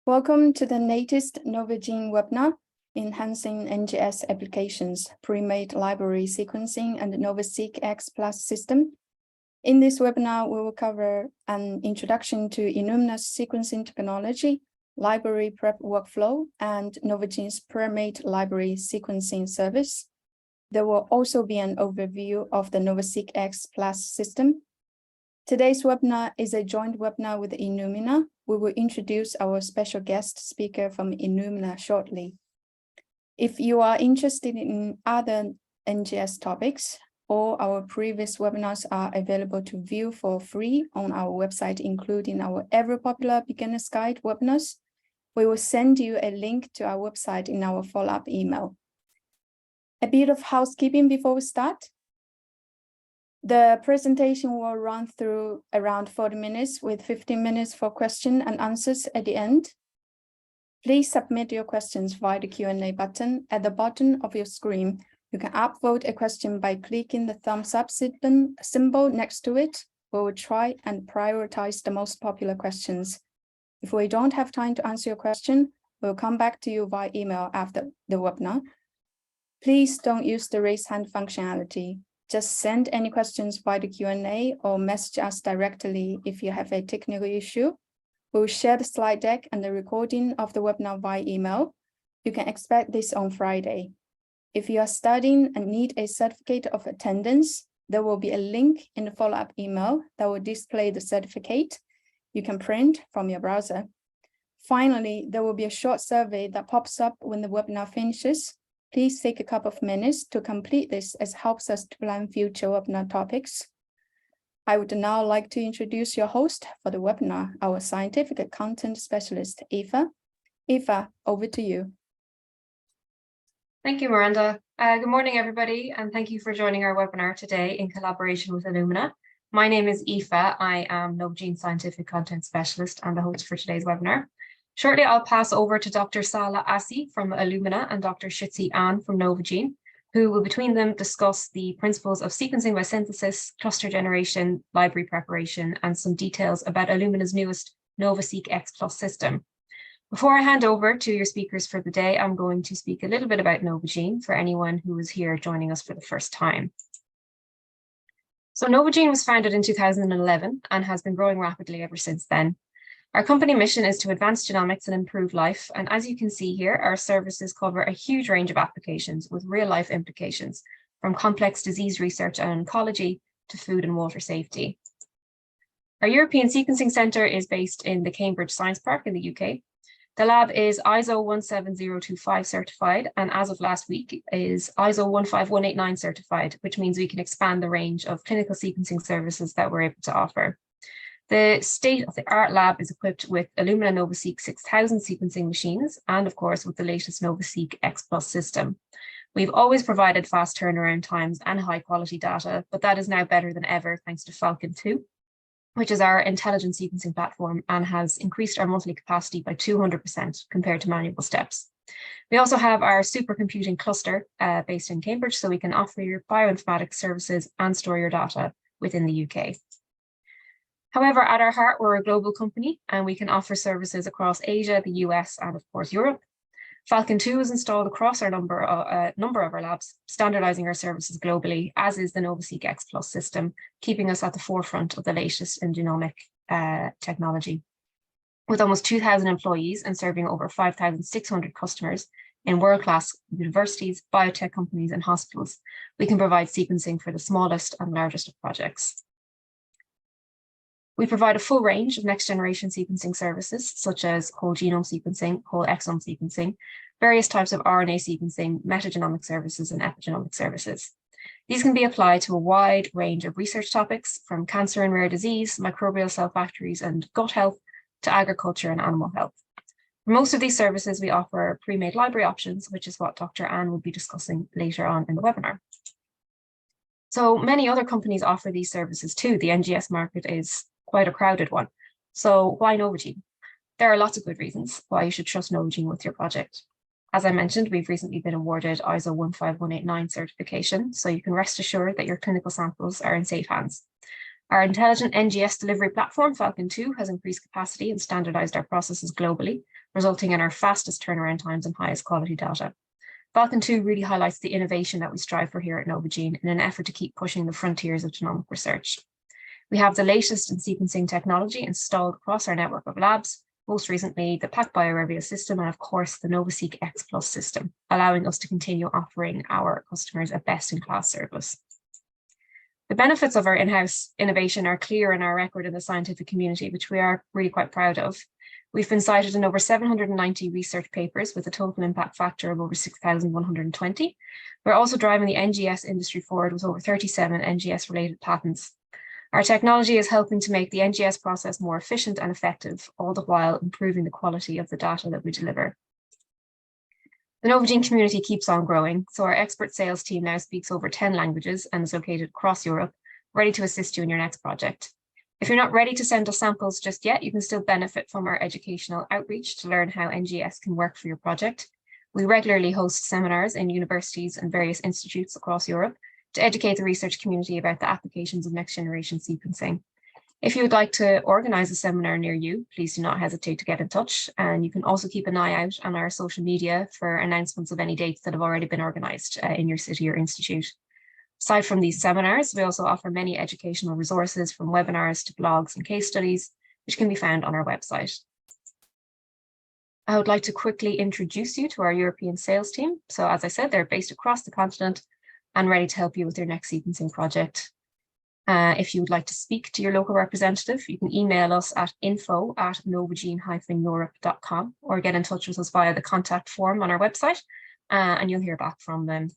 Welcome to the latest Novogene webinar, Enhancing NGS Applications, Pre-made Library Sequencing and NovaSeq X Plus System. In this webinar, we will cover an introduction to Illumina's sequencing technology, library prep workflow, and Novogene's pre-made library sequencing service. There will also be an overview of the NovaSeq X Plus system. Today's webinar is a joint webinar with Illumina. We will introduce our special guest speaker from Illumina shortly. If you are interested in other NGS topics, all our previous webinars are available to view for free on our website, including our ever popular Beginner's Guide webinars. We will send you a link to our website in our follow-up email. A bit of housekeeping before we start. The presentation will run through around 40 minutes with 15 minutes for question and answers at the end. Please submit your questions via the Q&A button at the bottom of your screen. You can upvote a question by clicking the thumbs up symbol next to it. We will try and prioritize the most popular questions. If we don't have time to answer your question, we'll come back to you via email after the webinar. Please don't use the raise hand functionality. Just send any questions via the Q&A or message us directly if you have a technical issue. We'll share the slide deck and the recording of the webinar via email. You can expect this on Friday. If you are studying and need a certificate of attendance, there will be a link in the follow-up email that will display the certificate you can print from your browser. Finally, there will be a short survey that pops up when the webinar finishes. Please take a couple of minutes to complete this, as it helps us to plan future webinar topics. I would now like to introduce your host for the webinar, our scientific content specialist, Eva. Eva, over to you. Thank you, Miranda. Good morning, everybody, and thank you for joining our webinar today in collaboration with Illumina. My name is Aoife. I am Novogene Scientific Content Specialist and the host for today's webinar. Shortly, I'll pass over to Dr. Sala Assi from Illumina and Dr. Shitzi An from Novogene, who will between them discuss the principles of sequencing by synthesis, cluster generation, library preparation, and some details about Illumina's newest NovaSeq X Plus system. Before I hand over to your speakers for the day, I'm going to speak a little bit about Novogene for anyone who is here joining us for the first time. So Novogene was founded in 2011 and has been growing rapidly ever since then. Our company mission is to advance genomics and improve life. And as you can see here, our services cover a huge range of applications with real life implications, from complex disease research and oncology to food and water safety. Our European Sequencing Centre is based in the Cambridge Science Park in the UK. The lab is ISO 17025 certified, and as of last week is ISO 15189 certified, which means we can expand the range of clinical sequencing services that we're able to offer. The state-of-the-art lab is equipped with Illumina NovaSeq 6000 sequencing machines and, of course, with the latest NovaSeq X Plus system. We've always provided fast turnaround times and high-quality data, but that is now better than ever thanks to Falcon 2, which is our intelligent sequencing platform and has increased our monthly capacity by 200% compared to manual steps. We also have our supercomputing cluster based in Cambridge, so we can offer your bioinformatics services and store your data within the UK. However, at our heart, we're a global company and we can offer services across Asia, the US, and of course, Europe. Falcon 2 is installed across our number of our labs, standardizing our services globally, as is the NovaSeq X Plus system, keeping us at the forefront of the latest in genomic technology. With almost 2,000 employees and serving over 5,600 customers in world-class universities, biotech companies, and hospitals, we can provide sequencing for the smallest and largest of projects. We provide a full range of next-generation sequencing services, such as whole genome sequencing, whole exome sequencing, various types of RNA sequencing, metagenomic services, and epigenomic services. These can be applied to a wide range of research topics, from cancer and rare disease, microbial cell factories and gut health, to agriculture and animal health. For most of these services, we offer pre-made library options, which is what Dr. Anne will be discussing later on in the webinar. So many other companies offer these services too. The NGS market is quite a crowded one. So why Novogene? There are lots of good reasons why you should trust Novogene with your project. As I mentioned, we've recently been awarded ISO 15189 certification, so you can rest assured that your clinical samples are in safe hands. Our intelligent NGS delivery platform, Falcon 2, has increased capacity and standardized our processes globally, resulting in our fastest turnaround times and highest quality data. Falcon 2 really highlights the innovation that we strive for here at Novogene in an effort to keep pushing the frontiers of genomic research. We have the latest in sequencing technology installed across our network of labs, most recently the PacBio system, and of course the NovaSeq X Plus system, allowing us to continue offering our customers a best-in-class service. The benefits of our in-house innovation are clear in our record in the scientific community, which we are really quite proud of. We've been cited in over 790 research papers with a total impact factor of over 6,120. We're also driving the NGS industry forward with over 37 NGS-related patents. Our technology is helping to make the NGS process more efficient and effective, all the while improving the quality of the data that we deliver. The Novogene community keeps on growing, so our expert sales team now speaks over 10 languages and is located across Europe, ready to assist you in your next project. If you're not ready to send us samples just yet, you can still benefit from our educational outreach to learn how NGS can work for your project. We regularly host seminars in universities and various institutes across Europe to educate the research community about the applications of next-generation sequencing. If you would like to organize a seminar near you, please do not hesitate to get in touch. And you can also keep an eye out on our social media for announcements of any dates that have already been organized in your city or institute. Aside from these seminars, we also offer many educational resources from webinars to blogs and case studies, which can be found on our website. I would like to quickly introduce you to our European sales team. So as I said, they're based across the continent and ready to help you with your next sequencing project. If you would like to speak to your local representative, you can email us at info@novogene-europe.com or get in touch with us via the contact form on our website, and you'll hear back from them.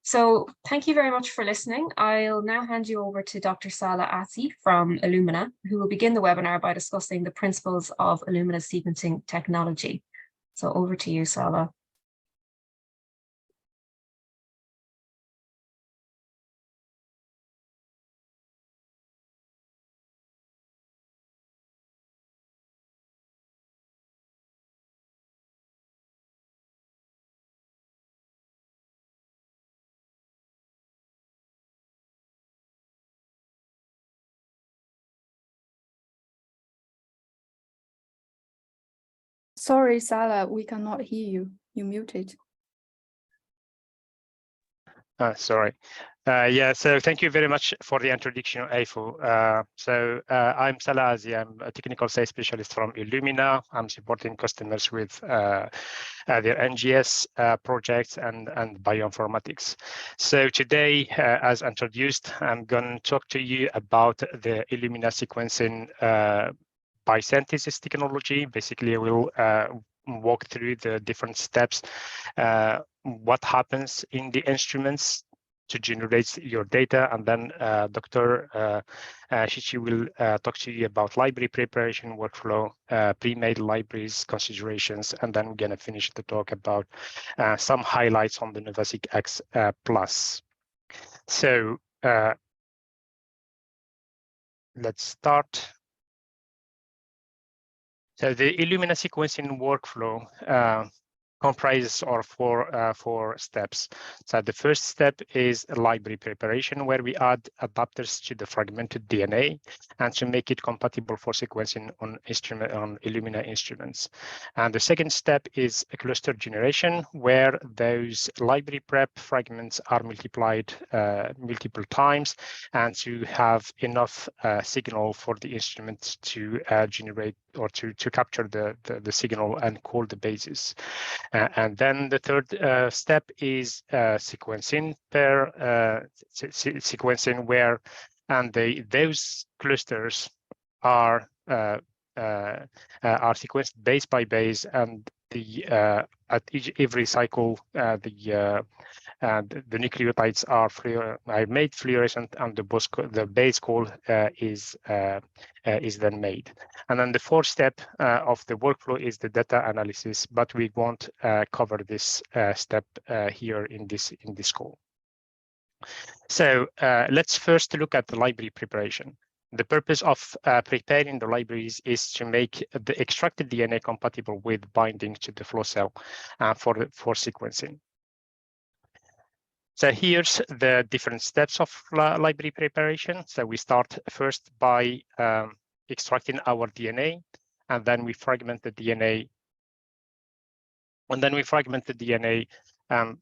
So thank you very much for listening. I'll now hand you over to Dr. Sala Asi from Illumina, who will begin the webinar by discussing the principles of Illumina sequencing technology. So over to you, Sala. Sorry, Sala, we cannot hear you. You're muted. Sorry. Yeah, so thank you very much for the introduction, Aifo. I'm Salah Azi. I'm a technical sales specialist from Illumina. I'm supporting customers with their NGS projects and bioinformatics. So today, as introduced, I'm going to talk to you about the Illumina sequencing biosynthesis technology. Basically, we'll walk through the different steps, what happens in the instruments to generate your data, and then Dr. Shichi will talk to you about library preparation, workflow, pre-made libraries, considerations, and then we're going to finish the talk about some highlights on the NovaSeq X Plus. So let's start. So the Illumina sequencing workflow comprises of four steps. So the first step is library preparation, where we add adapters to the fragmented DNA and to make it compatible for sequencing on Illumina instruments. And the second step is a cluster generation, where those library prep fragments are multiplied multiple times and to have enough signal for the instrument to generate or to capture the signal and call the bases. And then the third step is sequencing sequencing where those clusters are sequenced base by base, and at every cycle the nucleotides are made fluorescent, and the base call is then made. And then the fourth step of the workflow is the data analysis, but we won't cover this step here in this call. So let's first look at the library preparation. The purpose of preparing the libraries is to make the extracted DNA compatible with binding to the flow cell for sequencing. So here's the different steps of library preparation. So we start first by extracting our DNA, and then we fragment the DNA And then we fragment the DNA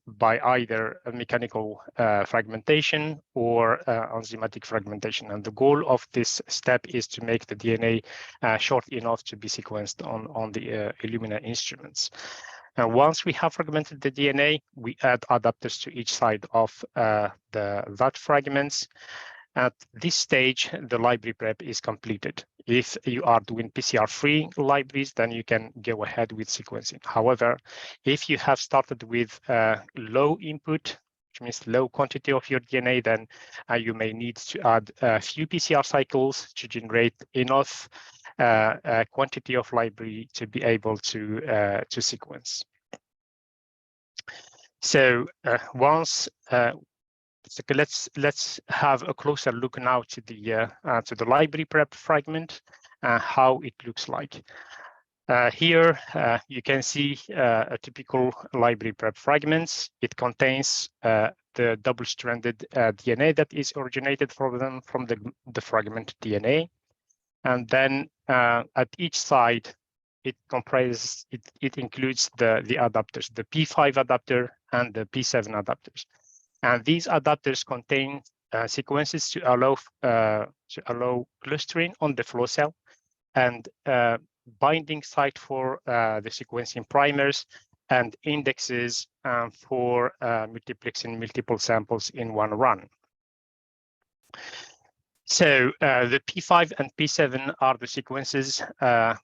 by either a mechanical fragmentation or enzymatic fragmentation. And the goal of this step is to make the DNA short enough to be sequenced on the Illumina instruments. And once we have fragmented the DNA, we add adapters to each side of that fragments. At this stage, the library prep is completed. If you are doing PCR-free libraries, then you can go ahead with sequencing. However, if you have started with low input, which means low quantity of your DNA, then you may need to add a few PCR cycles to generate enough quantity of library to be able to sequence. So once let's have a closer look now to the library prep fragment, how it looks like. Here you can see a typical library prep fragments. It contains the double-stranded DNA that is originated from the fragment DNA, and then at each side it includes the adapters, the P5 adapter and the P7 adapters. And these adapters contain sequences to allow clustering on the flow cell and binding site for the sequencing primers and indexes for multiplexing multiple samples in one run. So the P5 and P7 are the sequences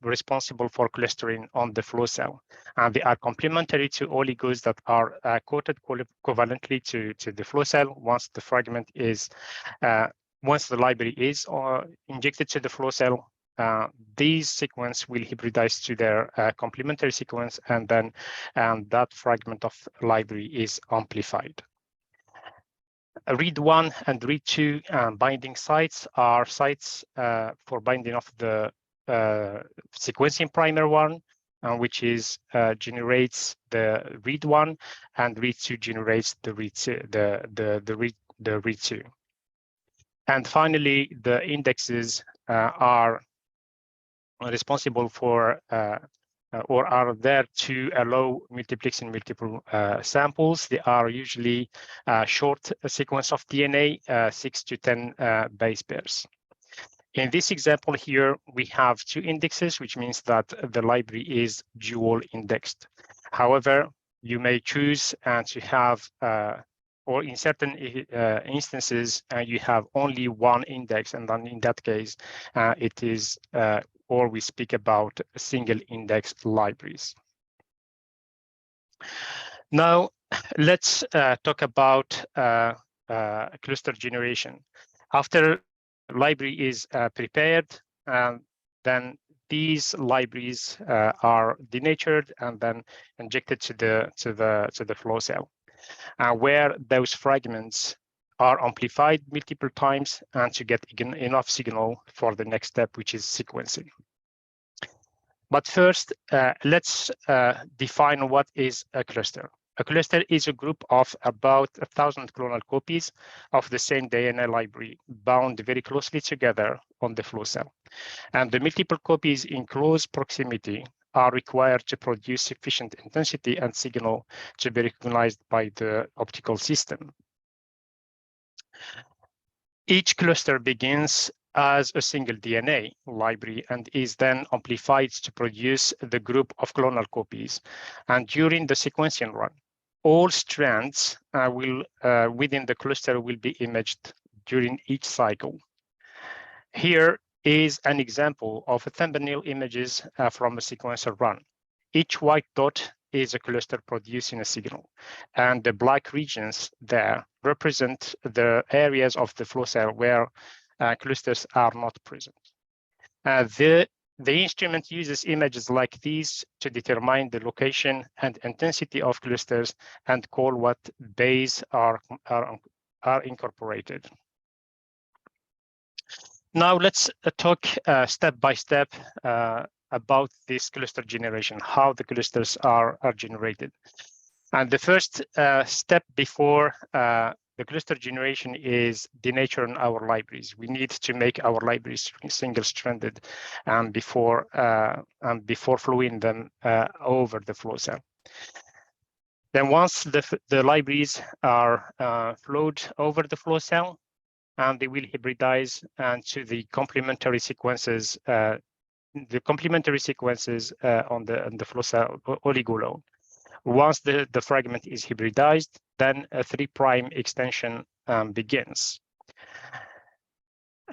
responsible for clustering on the flow cell, and they are complementary to oligos that are coated covalently to the flow cell once the fragment is once the library is injected to the flow cell. These sequences will hybridize to their complementary sequence, and then that fragment of library is amplified. Read 1 and read 2 binding sites are sites for binding of the sequencing primer 1, which is generates the read 1, and read 2 generates the read 2, the read 2. And finally, the indexes are responsible for or are there to allow multiplexing multiple samples. They are usually short sequence of DNA, 6 to 10 base pairs. In this example here, we have 2 indexes, which means that the library is dual indexed. However, you may choose to have, or in certain instances, you have only 1 index, and then in that case, it is or we speak about single index libraries. Now, let's talk about cluster generation. After library is prepared, then these libraries are denatured and then injected to the flow cell, where those fragments are amplified multiple times and to get enough signal for the next step, which is sequencing. But first, let's define what is a cluster. A cluster is a group of about 1,000 clonal copies of the same DNA library bound very closely together on the flow cell. And the multiple copies in close proximity are required to produce sufficient intensity and signal to be recognized by the optical system. Each cluster begins as a single DNA library and is then amplified to produce the group of clonal copies. And during the sequencing run, all strands within the cluster will be imaged during each cycle. Here is an example of a thumbnail images from a sequencer run. Each white dot is a cluster producing a signal, and the black regions there represent the areas of the flow cell where clusters are not present. The instrument uses images like these to determine the location and intensity of clusters and call what bays are incorporated. Now let's talk step by step about this cluster generation, how the clusters are generated. And the first step before the cluster generation is denaturing our libraries. We need to make our libraries single-stranded before flowing them over the flow cell. Then once the libraries are flowed over the flow cell, and they will hybridize to the complementary sequences, on the flow cell oligoline. Once the fragment is hybridized, then a 3' extension begins.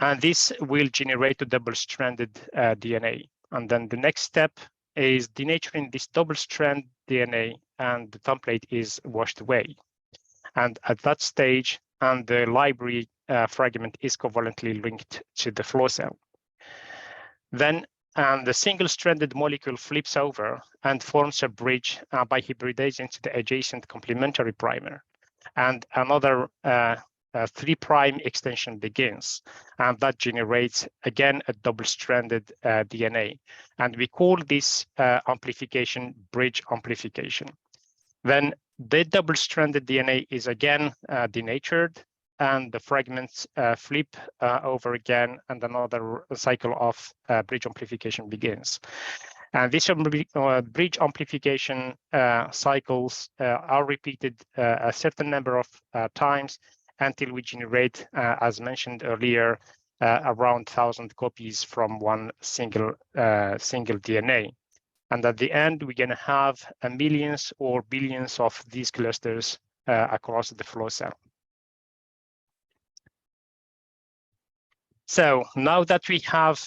And this will generate a double-stranded DNA. And then the next step is denaturing this double-strand DNA, and the template is washed away. And at that stage, the library fragment is covalently linked to the flow cell. Then the single-stranded molecule flips over and forms a bridge by hybridizing to the adjacent complementary primer. And another 3' extension begins, and that generates again a double-stranded DNA. And we call this amplification bridge amplification. Then the double-stranded DNA is again denatured, and the fragments flip over again, and another cycle of bridge amplification begins. And these bridge amplification cycles are repeated a certain number of times until we generate, as mentioned earlier, around 1,000 copies from one single DNA. And at the end, we're going to have millions or billions of these clusters across the flow cell. So now that we have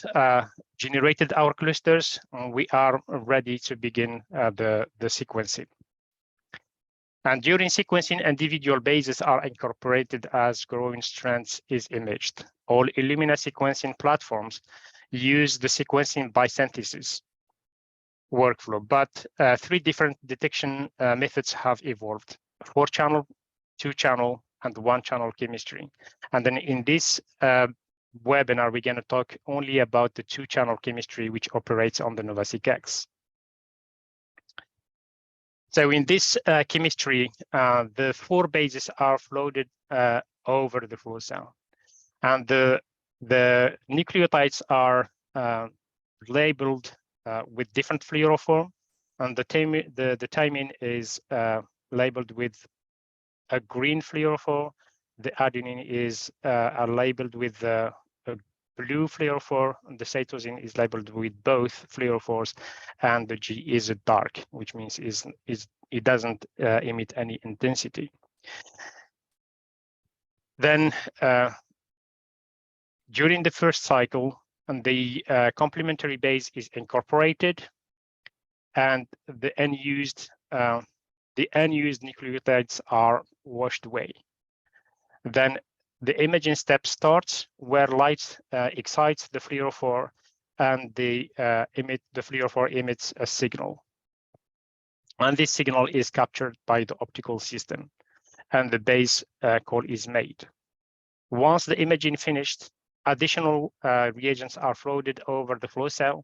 generated our clusters, we are ready to begin the sequencing. And during sequencing, individual bases are incorporated as growing strands is imaged. All Illumina sequencing platforms use the sequencing by synthesis workflow, but 3 different detection methods have evolved: 4-channel, 2-channel, and 1-channel chemistry. And then in this webinar, we're going to talk only about the 2-channel chemistry, which operates on the NovaSeq X. So in this chemistry, the 4 bases are floated over the flow cell, and the nucleotides are labeled with different fluorophore, and the thymine is labeled with a green fluorophore. The adenine is labeled with a blue fluorophore, and the cytosine is labeled with both fluorophores, and the G is dark, which means it doesn't emit any intensity. Then during the first cycle, the complementary base is incorporated, and the unused nucleotides are washed away. Then the imaging step starts, where light excites the fluorophore, and the fluorophore emits a signal. And this signal is captured by the optical system, and the base call is made. Once the imaging finished, additional reagents are floated over the flow cell,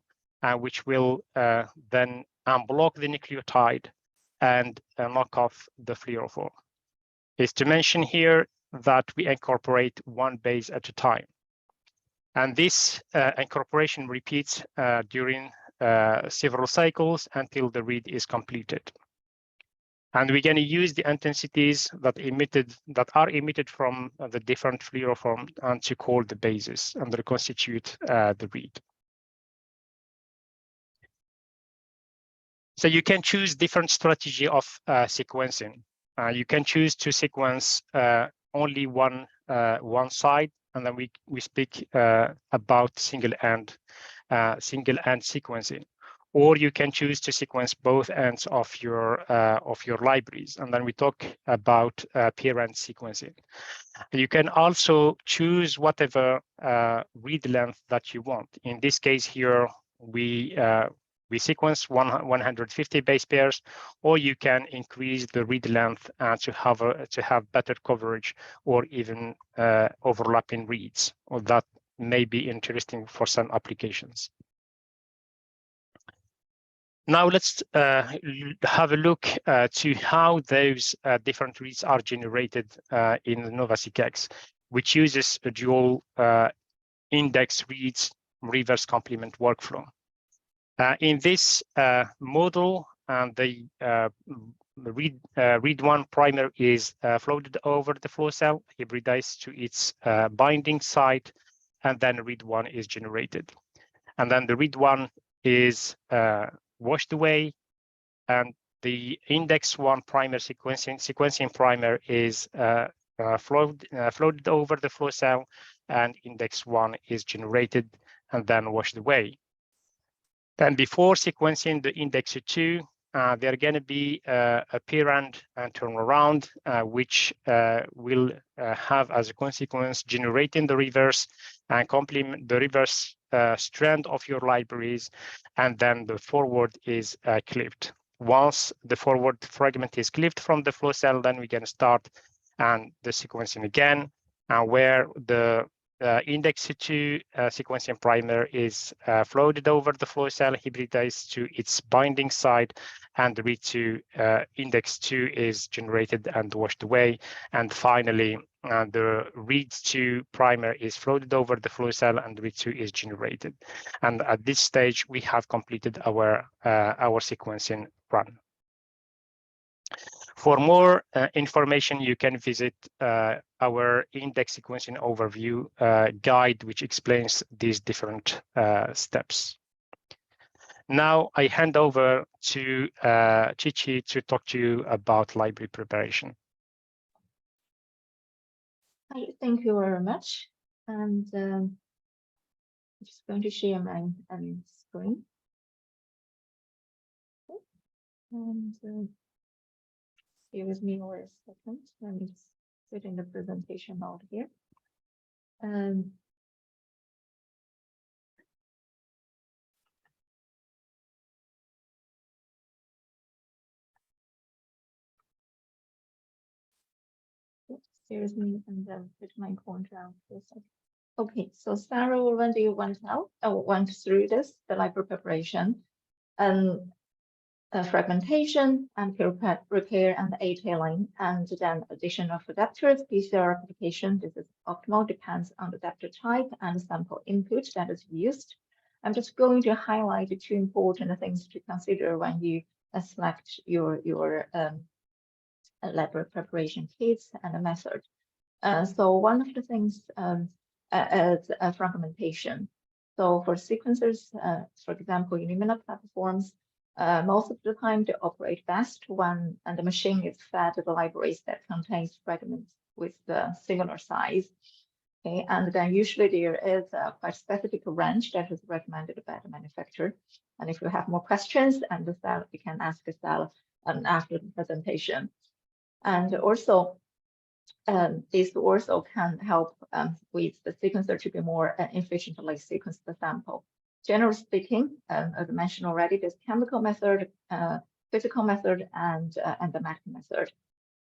which will then unblock the nucleotide and knock off the fluorophore. It's to mention here that we incorporate 1 base at a time. And this incorporation repeats during several cycles until the read is completed. And we're going to use the intensities that are emitted from the different fluorophore and to call the bases and reconstitute the read. So you can choose different strategy of sequencing. You can choose to sequence only one side, and then we speak about single-end sequencing. Or you can choose to sequence both ends of your libraries, and then we talk about pair-end sequencing. You can also choose whatever read length that you want. In this case here, we sequence 150 base pairs, or you can increase the read length to have better coverage or even overlapping reads, or that may be interesting for some applications. Now let's have a look to how those different reads are generated in the NovaSeq X, which uses a dual index reads reverse complement workflow. In this model, and the read one primer is floated over the flow cell, hybridized to its binding site, and then read one is generated. And then the read one is washed away, and the index one primer sequencing primer is floated over the flow cell, and index one is generated and then washed away. Then before sequencing the index 2, there are going to be a parent and turnaround, which will have as a consequence generating the reverse and complement the reverse strand of your libraries, and then the forward is clipped. Once the forward fragment is clipped from the flow cell, then we can start and the sequencing again, where the index 2 sequencing primer is floated over the flow cell, hybridized to its binding site, and the read 2 index 2 is generated and washed away. And finally, the read 2 primer is floated over the flow cell, and read 2 is generated. And at this stage, we have completed our sequencing run. For more information, you can visit our index sequencing overview guide, which explains these different steps. Now I hand over to Chichi to talk to you about library preparation. Hi, thank you very much. And I'm just going to share my screen. And bear with me for a second. Let me just sit in the presentation mode here. Bear with me and put my pointer out for a second. Okay, so Sarah will run you went through this, the library preparation, fragmentation and repair and detailing, and then addition of adapters, PCR application. This is optimal, depends on the adapter type and sample input that is used. I'm just going to highlight the 2 important things to consider when you select your library preparation kits and a method. So one of the things is fragmentation. So for sequencers, for example, Illumina platforms, most of the time they operate best when the machine is fed the libraries that contains fragments with the similar size. Okay, and then usually there is a quite specific range that is recommended by the manufacturer. And if you have more questions, and the cell, you can ask the cell after the presentation. And also, this also can help with the sequencer to be more efficiently sequence the sample. Generally speaking, as I mentioned already, there's chemical method, physical method, and the math method.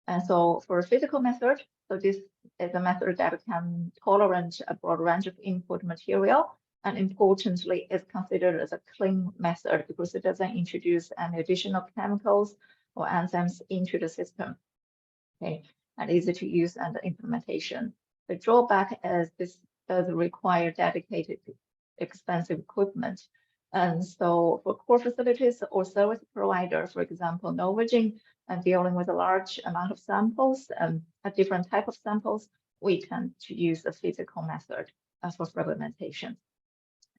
And so for a physical method, so this is a method that can tolerate a broad range of input material, and importantly, is considered as a clean method because it doesn't introduce any additional chemicals or enzymes into the system. Okay, and easy to use and implementation. The drawback is this does require dedicated expensive equipment. And so for core facilities or service provider, for example, Novogene, and dealing with a large amount of samples, a different type of samples, we tend to use a physical method for fragmentation.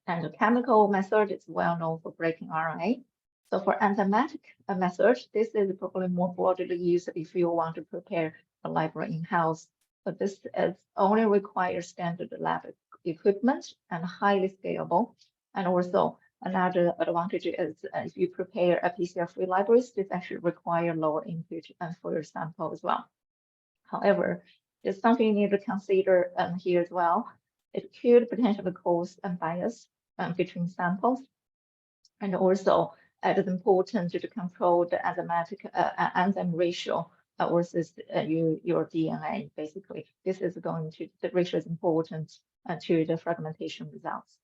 And the chemical method is well known for breaking RNA. So for enzymatic method, this is probably more broadly used if you want to prepare a library in-house. But this is only requires standard lab equipment and highly scalable. And also another advantage is if you prepare a PCR-free libraries, this actually require lower input for your sample as well. However, there's something you need to consider here as well. It could potentially cause a bias between samples. And also, it is important to control the enzymatic enzyme ratio versus your DNA. Basically, this is going to, the ratio is important to the fragmentation results.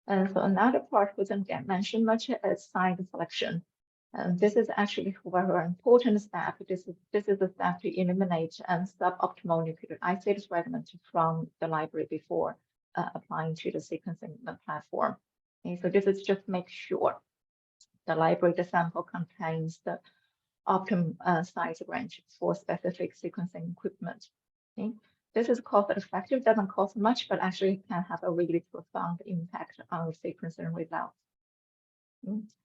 And so another part we didn't get mentioned much is site selection. And this is actually a very important step. This is a step to eliminate suboptimal nucleic acid fragments from the library before applying to the sequencing platform. Okay, so this is just make sure the library, the sample contains the optimum size range for specific sequencing equipment. Okay. This is cost effective, doesn't cost much, but actually can have a really profound impact on sequencing results.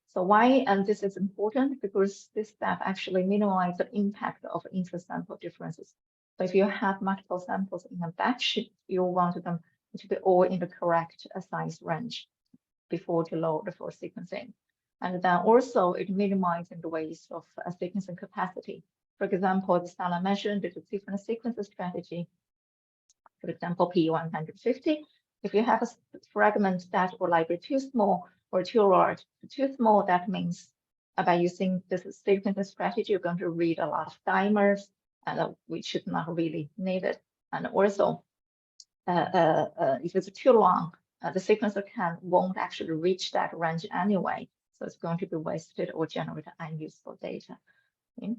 So why, and this is important because this step actually minimizes the impact of intra-sample differences. So if you have multiple samples in a batch, you want them to be all in the correct size range before to load for sequencing. And then also it minimizes the waste of sequencing capacity. For example, the Sala mentioned the different sequence strategy. For example, P150. If you have a fragment that or library too small or too large, too small, that means by using this sequence strategy, you're going to read a lot of dimers, and which is not really needed. And also, if it's too long, the sequencer won't actually reach that range anyway. So it's going to be wasted or generate unuseful data. Okay.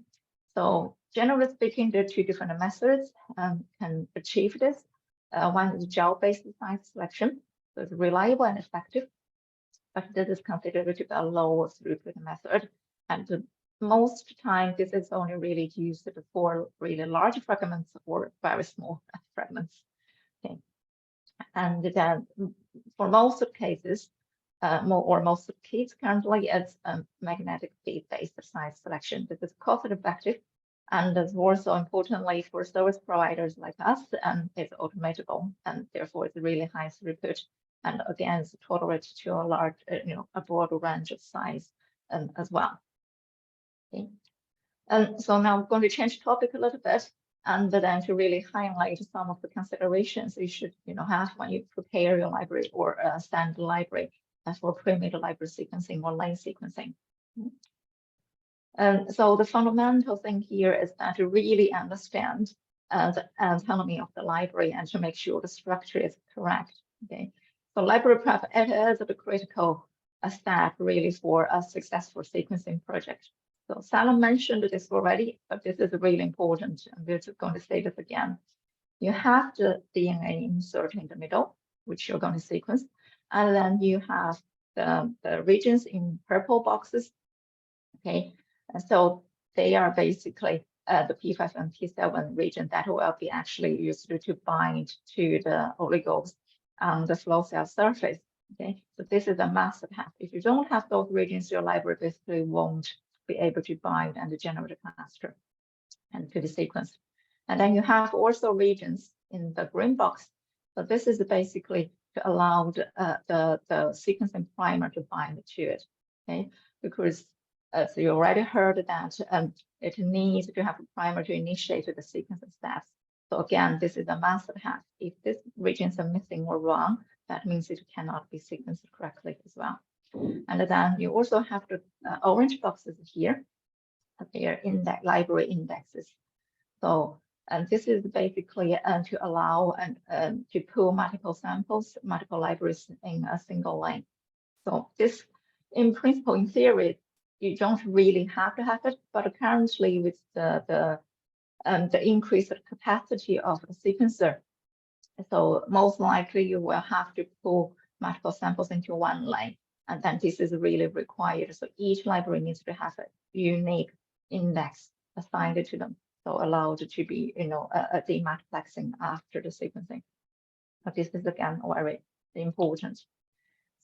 So generally speaking, there are two different methods can achieve this. One is gel-based size selection. So it's reliable and effective, but this is considered to be a low throughput method. And most time, this is only really used for really large fragments or very small fragments. Okay. And then for most cases, most kits currently, it's magnetic field-based size selection. This is cost-effective, and it's also importantly for service providers like us, and it's automatable, and therefore it's really high throughput. And again, it's tolerant to a large, a broad range of size as well. Okay. And so now I'm going to change topic a little bit, and then to really highlight some of the considerations you should, have when you prepare your library or standard library for pre-made library sequencing or line sequencing. And so the fundamental thing here is that to really understand the anatomy of the library and to make sure the structure is correct. Okay, so library prep is the critical step really for a successful sequencing project. So Salam mentioned this already, but this is really important, and we're just going to say this again. You have the DNA insert in the middle, which you're going to sequence, and then you have the regions in purple boxes. Okay, and so they are basically the P5 and P7 region that will be actually used to bind to the oligos on the flow cell surface. Okay, so this is a must-have. If you don't have those regions, your library basically won't be able to bind and generate a cluster and to the sequence. And then you have also regions in the green box. So this is basically to allow the sequencing primer to bind to it. Okay, because so you already heard that it needs to have a primer to initiate the sequencing steps. So again, this is a must-have. If these regions are missing or wrong, that means it cannot be sequenced correctly as well. And then you also have the orange boxes here. They are index library indexes. So and this is basically to allow and to pull multiple samples, multiple libraries in a single lane. So this, in principle, in theory, you don't really have to have it, but currently with the increased capacity of the sequencer, so most likely you will have to pull multiple samples into one lane, and then this is really required. So each library needs to have a unique index assigned to them, so allowed to be, a demultiplexing after the sequencing. But this is again very important.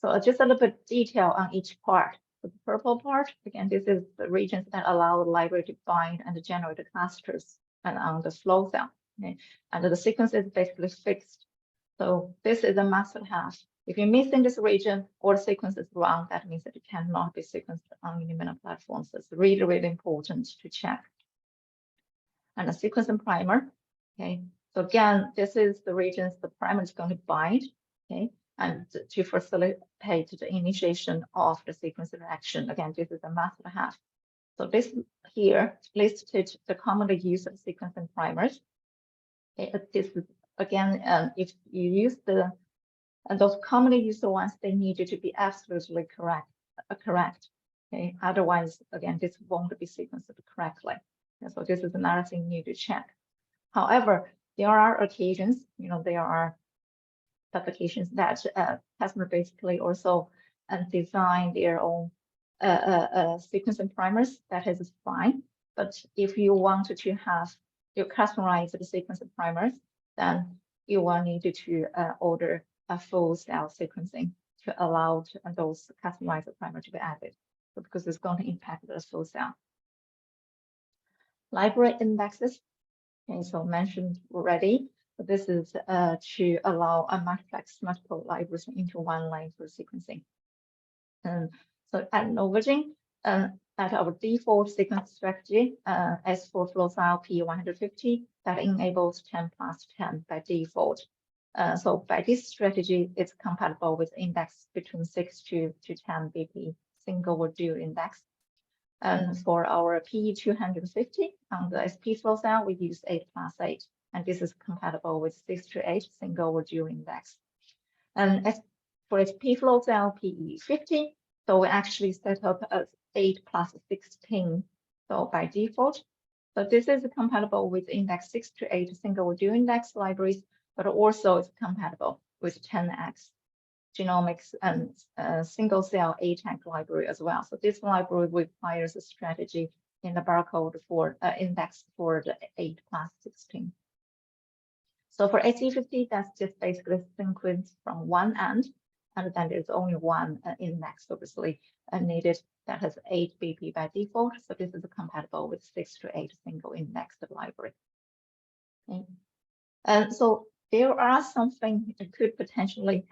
So just a little bit detail on each part. The purple part, again, this is the regions that allow the library to bind and generate the clusters and on the flow cell. Okay? And the sequence is basically fixed. So this is a must-have. If you're missing this region or the sequence is wrong, that means that it cannot be sequenced on Illumina platforms. So it's really, really important to check. And the sequencing primer. Okay. So again, this is the regions the primer is going to bind. Okay. And to facilitate the initiation of the sequence reaction. Again, this is a must-have. So this here listed the commonly used sequencing primers. Okay, this is again, if you use those commonly used ones, they need to be absolutely correct. Okay, otherwise, again, this won't be sequenced correctly. And so this is another thing you need to check. However, there are occasions, there are applications that customer basically also design their own sequencing primers, that is fine. But if you want to have your customized sequencing primers, then you will need to order a full cell sequencing to allow those customized primers to be added, because it's going to impact the full cell. Library indexes, okay, so mentioned already. So this is to allow a multiplex multiple libraries into one line for sequencing. And so at Novogene, at our default sequence strategy, S4 flow cell P150, that enables 10+10 by default. So by this strategy, it's compatible with index between 6 to 10 BP single or dual index. And for our P250 on the SP flow cell, we use 8+8, and this is compatible with 6 to 8 single or dual index. And as for SP flow cell PE50, so we actually set up as 8+16, so by default. So this is compatible with index 6 to 8 single or dual index libraries, but also it's compatible with 10x genomics and single cell ATAC library as well. So this library requires a strategy in the barcode for index for the 8+16. So for AC50, that's just basically sequence from one end, and then there's only one index obviously needed that has 8 BP by default. So this is compatible with 6 to 8 single index library. Okay. And so there are something that could potentially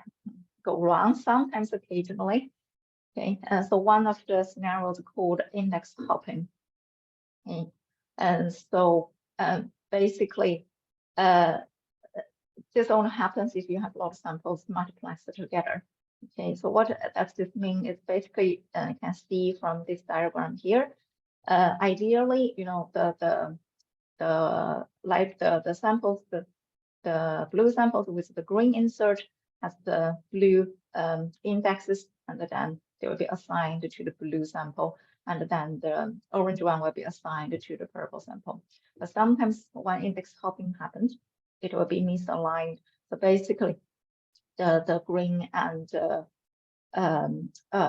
go wrong sometimes occasionally. Okay, so one of the scenarios called index hopping. Okay. And so basically, this only happens if you have a lot of samples multiplexed together. Okay, so what does this mean is basically you can see from this diagram here. Ideally, you know, the samples, the blue samples with the green insert has the blue indexes, and then they will be assigned to the blue sample, and then the orange one will be assigned to the purple sample. But sometimes when index hopping happens, it will be misaligned. So basically, the green and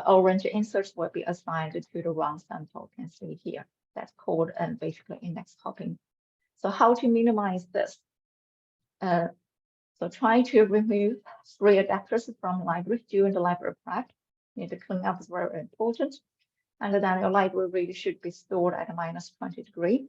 orange inserts will be assigned to the wrong sample. You can see here. That's called basically index hopping. So how to minimize this? So try to remove free adapters from library during the library prep. You need to clean up is very important. And then your library really should be stored at -20 degrees.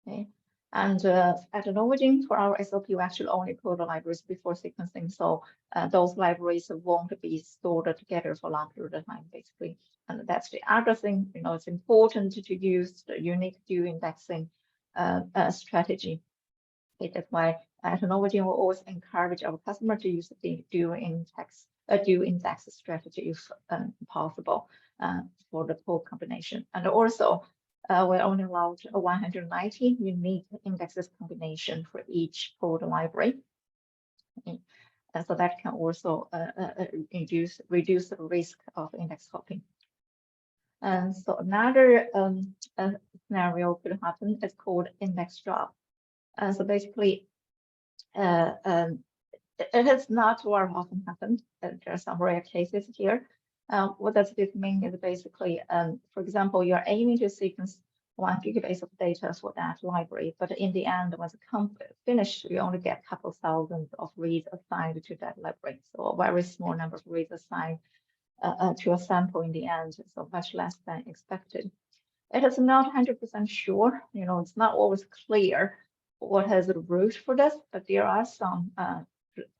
Okay. And at Novogene, for our SOP, we actually only put the libraries before sequencing. So those libraries won't be stored together for a long period of time, basically. And that's the other thing, you know, it's important to use the unique dual indexing strategy. Okay, that's why at Novogene, we always encourage our customer to use the dual index strategy if possible for the pool combination. And also, we're only allowed 190 unique indexes combination for each pooled library. Okay. And so that can also reduce the risk of index hopping. And so another scenario could happen. It's called index drop. So basically, it has not very often happened. There are some rare cases here. What does this mean is basically, for example, you're aiming to sequence 1 gigabase of data for that library, but in the end, once it's finished, you only get a couple thousand of reads assigned to that library. So a very small number of reads assigned to a sample in the end, so much less than expected. It is not 100% sure, you know, it's not always clear what has the root for this, but there are some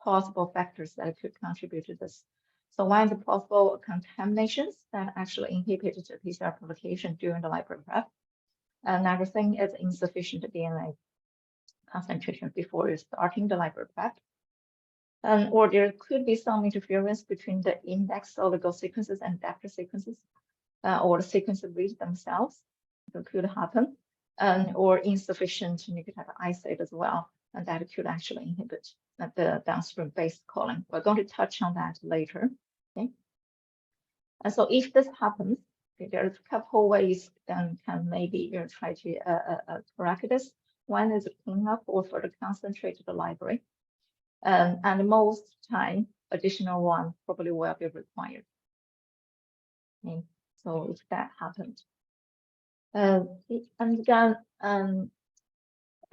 possible factors that could contribute to this. So one is the possible contaminations that actually inhibited the PCR publication during the library prep. Another thing is insufficient DNA concentration before starting the library prep. Or there could be some interference between the index oligo sequences and adapter sequences, or the sequence reads themselves. That could happen. Or insufficient nucleotide as well, and that could actually inhibit the downstream base calling. We're going to touch on that later. Okay. And so if this happens, okay, there's a couple ways can maybe try to correct this. One is clean up or further concentrate the library, and most time additional one probably will be required. Okay. So if that happened. And then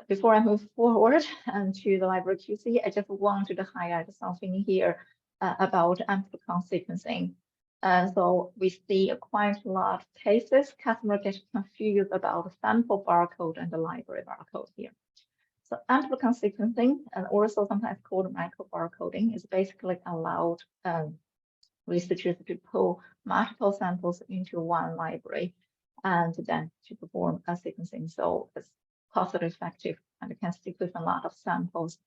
before I move forward to the library QC, I just wanted to highlight something here about amplicon sequencing. So we see quite a lot of cases, customers get confused about sample barcode and the library barcode here. So amplicon sequencing, and also sometimes called microbarcoding, is basically allowed researchers to pull multiple samples into one library and then to perform a sequencing. So it's cost effective and can sequence a lot of samples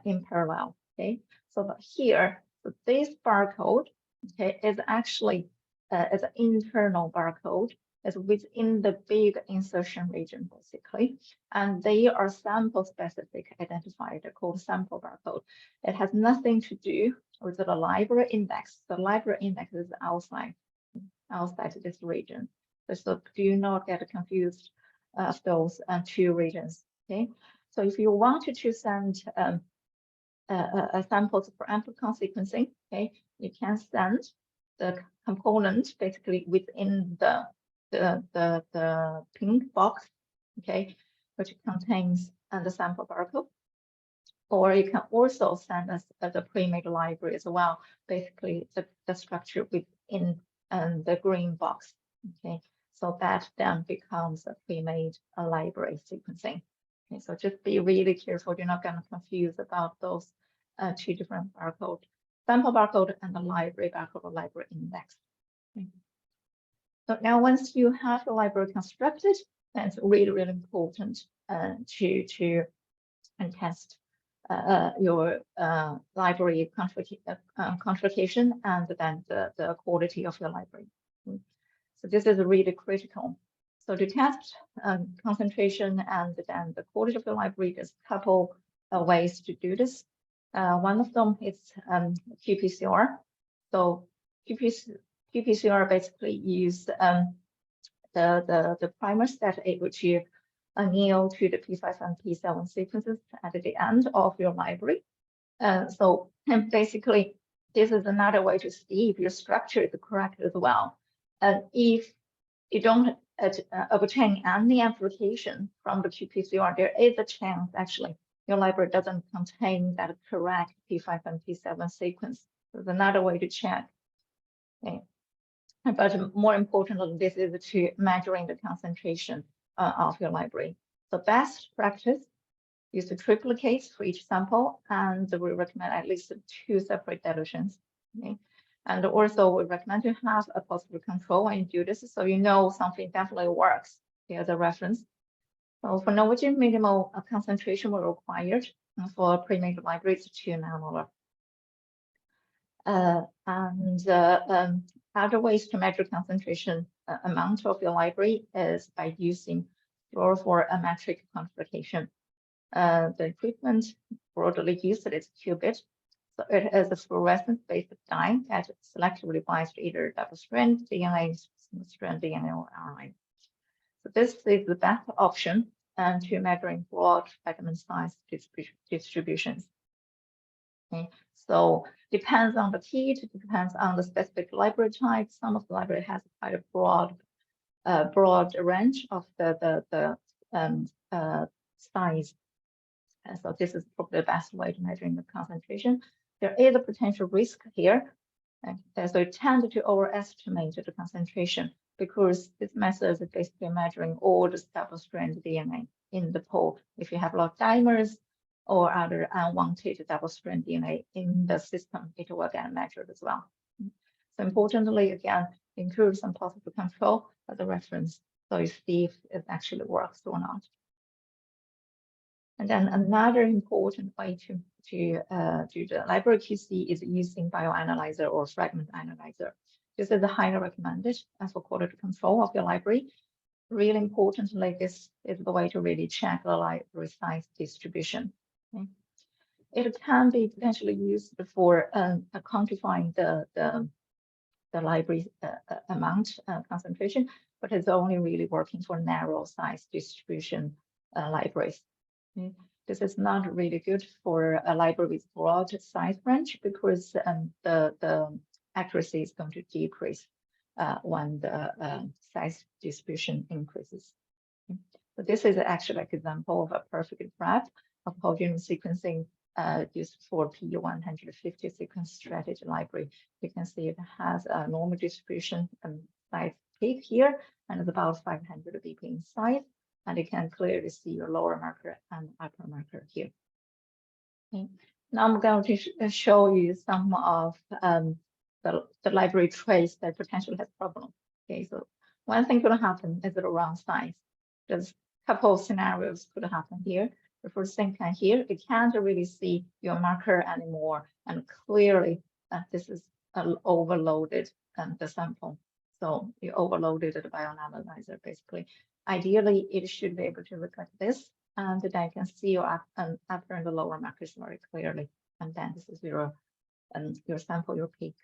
in parallel. Okay, so but here, so this barcode, okay, is actually is an internal barcode. Is within the big insertion region, basically, and they are sample specific identified, called sample barcode. It has nothing to do with the library index. The library index is outside this region. So do not get confused of those two regions. Okay, so if you wanted to send a samples for amplicon sequencing, okay, you can send the component basically within the pink box, okay, which contains the sample barcode. Or you can also send us the pre-made library as well, basically the structure within the green box, okay. So that then becomes a pre-made library sequencing. Okay, so just be really careful. You're not going to confuse about those two different barcode, sample barcode and the library barcode or library index. Okay. So now once you have the library constructed, then it's really, really important to test your library configuration and then the quality of your library. So this is really critical. So to test concentration and then the quality of the library, there's a couple of ways to do this. One of them is qPCR. So qPCR basically use the primer set which you anneal to the P5 and P7 sequences at the end of your library. So basically, this is another way to see if your structure is correct as well. And if you don't obtain any amplification from the qPCR, there is a chance actually your library doesn't contain that correct P5 and P7 sequence. There's another way to check. Okay. But more importantly, this is to measuring the concentration of your library. So best practice is to triplicate for each sample, and we recommend at least 2 separate dilutions. Okay. And also we recommend to have a positive control when you do this, so you know something definitely works. Here's a reference. So for Novogene, minimal concentration were required for pre-made libraries 2 nanomolar. Other ways to measure concentration amount of your library is by using fluorophoremetric quantification. The equipment broadly used is qubit. So it is a fluorescence-based dye that selectively binds to either double-strand DNA, single-strand DNA, or RNA. So this is the best option to measuring broad fragment size distributions. Okay. So depends on the kit, it depends on the specific library type. Some of the library has quite a broad range of the size. And so this is probably the best way to measuring the concentration. There is a potential risk here. And so it tends to overestimate the concentration because this method is basically measuring all the double-strand DNA in the pool. If you have a lot of dimers or other unwanted double-strand DNA in the system, it will get measured as well. So importantly, again, include some positive control as a reference, so you see if it actually works or not. And then another important way to do the library QC is using bioanalyzer or fragment analyzer. This is highly recommended for quality control of your library. Really importantly, this is the way to really check the library size distribution. Okay. It can be potentially used for quantifying the library amount concentration, but it's only really working for narrow size distribution libraries. Okay. This is not really good for a library with broad size range because the accuracy is going to decrease. when the size distribution increases. So this is actually like an example of a perfect graph of whole genome sequencing used for P150 sequence strategy library. You can see it has a normal distribution and size peak here, and it's about 500 BP in size. And you can clearly see your lower marker and upper marker here. Okay. Now I'm going to show you some of the library traits that potentially has problem. Okay, so one thing could happen is the wrong size. There's a couple of scenarios could happen here. The first thing here, you can't really see your marker anymore, and clearly this is overloaded the sample. So you overloaded the bioanalyzer basically. Ideally, it should be able to look like this, and then you can see your upper and the lower markers very clearly. And then this is your sample, your peak.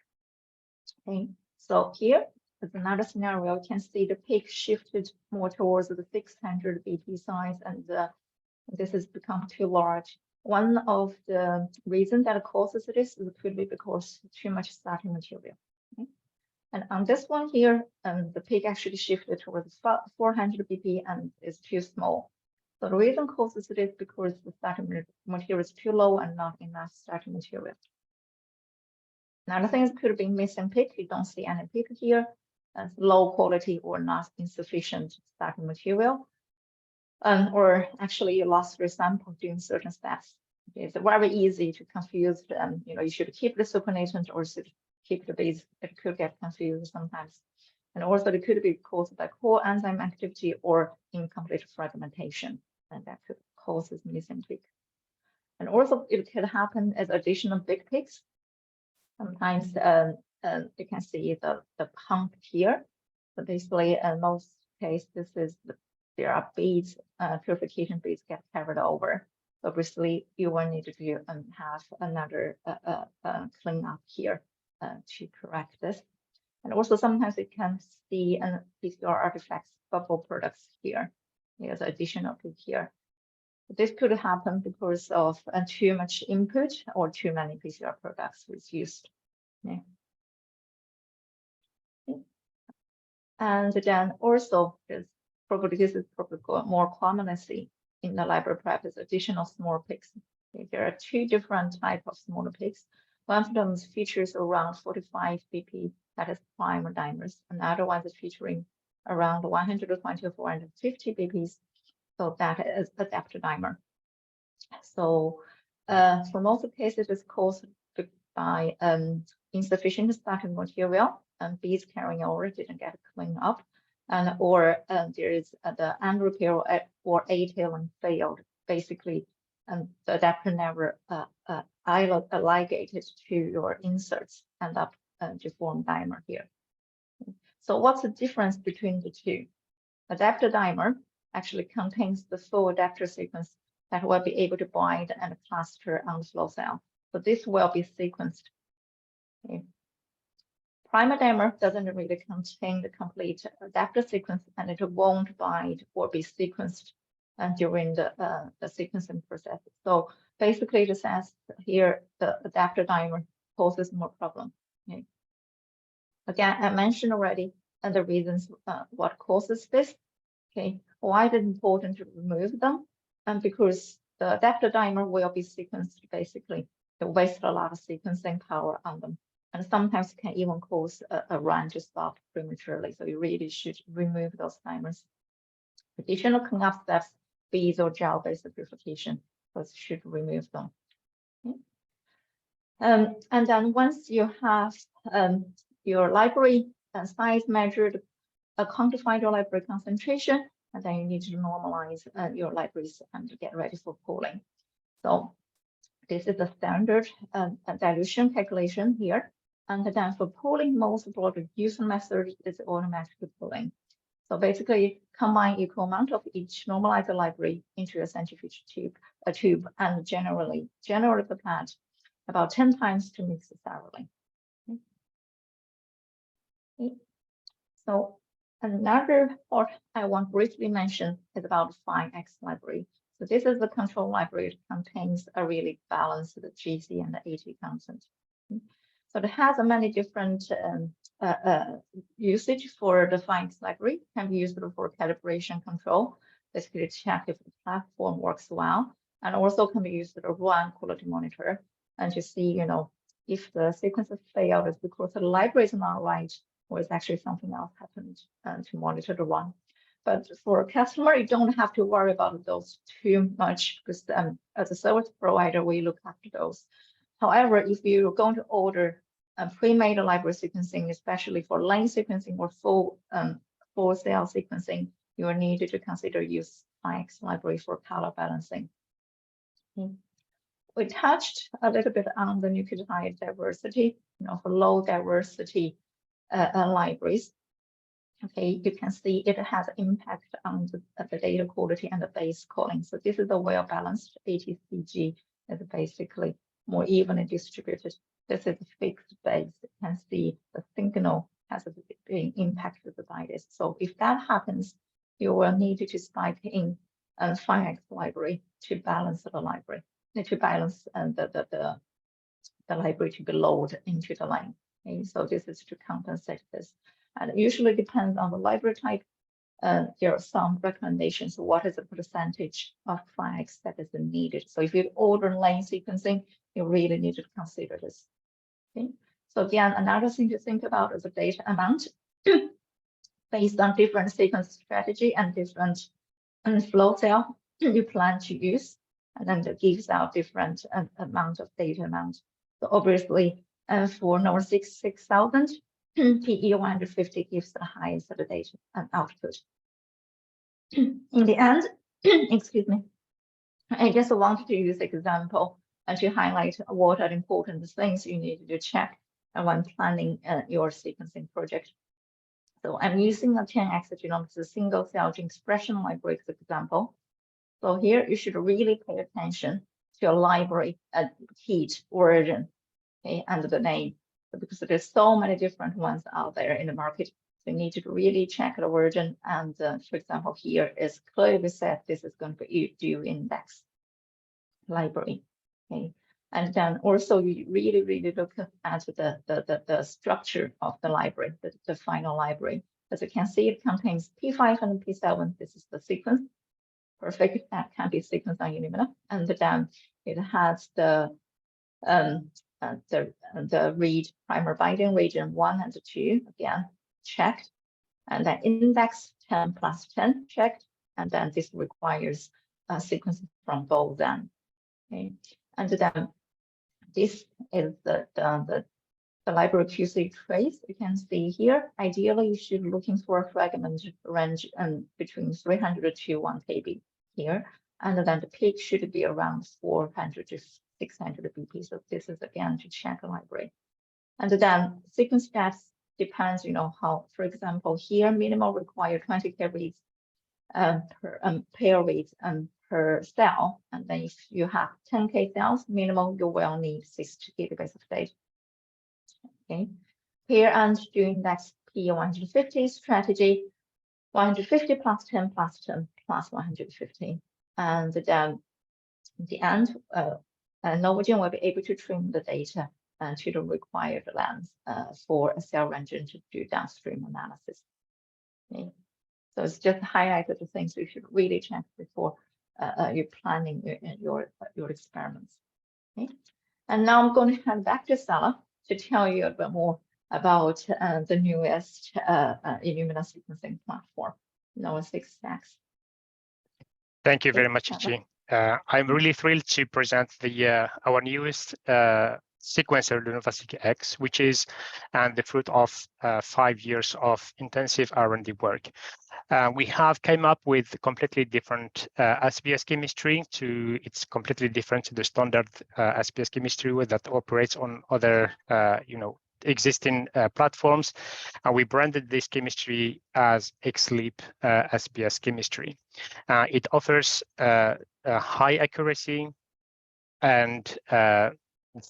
Okay, so here is another scenario. You can see the peak shifted more towards the 600 BP size, and this has become too large. One of the reasons that causes this could be because too much starting material. Okay? And on this one here, the peak actually shifted towards 400 BP and is too small. So the reason causes it is because the starting material is too low and not enough starting material. Another thing could be missing peak. You don't see any peak here. As low quality or not insufficient starting material. Or actually you lost your sample during certain steps. Okay, it's very easy to confuse. You should keep the supernatant or should keep the base. It could get confused sometimes. And also it could be caused by core enzyme activity or incomplete fragmentation. And that could cause this missing peak. And also it could happen as additional big peaks. Sometimes you can see the pump here. So basically in most cases, there are beads, purification beads get carried over. So obviously you will need to have another cleanup here to correct this. And also sometimes you can see an PCR artifacts bubble products here. There's additional peak here. This could happen because of too much input or too many PCR products was used. Yeah. And then also, this is probably more commonly seen in the library prep is additional small peaks. Okay, there are two different types of smaller peaks. One of them features around 45 BP, that is primer dimers. Another one is featuring around 120 or 450 BPs, so that is adapter dimer. So for most cases, it's caused by insufficient starting material and beads carrying over didn't get cleaned up, and or there is the unrepair or A-tailing failed. Basically, the adapter never ligated to your inserts, end up to form dimer here. So what's the difference between the two? Adapter dimer actually contains the full adapter sequence that will be able to bind and cluster on the flow cell. So this will be sequenced. Okay. Primer dimer doesn't really contain the complete adapter sequence, and it won't bind or be sequenced during the sequencing process. So basically, it says here the adapter dimer poses more problem. Okay. Again, I mentioned already and the reasons what causes this. Okay, why is it important to remove them? And because the adapter dimer will be sequenced basically, to waste a lot of sequencing power on them. And sometimes can even cause a run to stop prematurely. So you really should remove those dimers. Additional cleanup steps, beads or gel-based purification, so should remove them. Okay. And then once you have your library size measured, quantified your library concentration, and then you need to normalize your libraries and get ready for pooling. So this is the standard dilution calculation here. And then for pooling, most broad user method is automatic pooling. So basically, combine equal amount of each normalizer library into a centrifuge tube, and generally the plant about 10 times to mix it thoroughly. Okay. So another part I want to briefly mention is about the X library. So this is the control library. It contains a really balanced GC and the AT content. So it has many different usage for the FINEX library. Can be used for calibration control, basically to check if the platform works well, and also can be used to run quality monitor and to see, you know, if the sequences fail, is because the library is not right, or is actually something else happened, and to monitor the run. But for a customer, you don't have to worry about those too much, because as a service provider, we look after those. However, if you're going to order a pre-made library sequencing, especially for line sequencing or full cell sequencing, you will need to consider use FINEX library for color balancing. We touched a little bit on the nucleotide diversity, you know, for low diversity libraries. Okay, you can see it has impact on the data quality and the base calling. So this is a well-balanced ATCG is basically more evenly distributed. This is a fixed base. You can see the signal has been impacted by this. So if that happens, you will need to spike in a FINEX library to balance the library, to balance the library to be loaded into the line. Okay, so this is to compensate this. And it usually depends on the library type. There are some recommendations. What is the percentage of FINEX that is needed? So if you order line sequencing, you really need to consider this. Okay. So again, another thing to think about is the data amount based on different sequence strategy and different flow cell you plan to use, and then it gives out different amount of data amount. So obviously, for NovaSeq 6000, PE 150 gives the highest data output. In the end, excuse me, I just wanted to use example and to highlight what are important things you need to check when planning your sequencing project. So I'm using a 10x genomics single cell gene expression library as example. So here you should really pay attention to your library heat origin, okay, and the name, because there's so many different ones out there in the market. So you need to really check the origin. And for example, here is clearly said this is going to be due index library. Okay. And then also you really look at the structure of the library, the final library. As you can see, it contains P5 and P7. This is the sequence. Perfect. That can be sequenced on Illumina. And then it has the read primer binding region 1 and 2, again, checked. And then index 10 plus 10 checked. And then this requires a sequence from both ends. Okay. And then this is the library QC trace. You can see here, ideally you should be looking for a fragment range between 300 to 1 KB here. And then the peak should be around 400 to 600 BP. So this is again to check the library. And then sequence depth depends, you know, how, for example, here minimal require 20K reads per pair reads per cell. And then if you have 10K cells, minimal, you will need 60 gigabytes of data. Okay. Here and doing next P150 strategy, 150 plus 10 plus 10 plus 150. And then in the end, Novogene will be able to trim the data to the required length for a cell engine to do downstream analysis. Okay. So it's just highlighted the things you should really check before you're planning your experiments. Okay. And now I'm going to hand back to Sarah to tell you a bit more about the newest Illumina sequencing platform, NovaSeq X. Thank you very much, Chi. I'm really thrilled to present our newest sequencer, the NovaSeq X, which is the fruit of 5 years of intensive R&D work. We have came up with completely different SPS chemistry. It's completely different to the standard SPS chemistry that operates on other, existing platforms. And we branded this chemistry as XLEAP SPS chemistry. It offers high accuracy and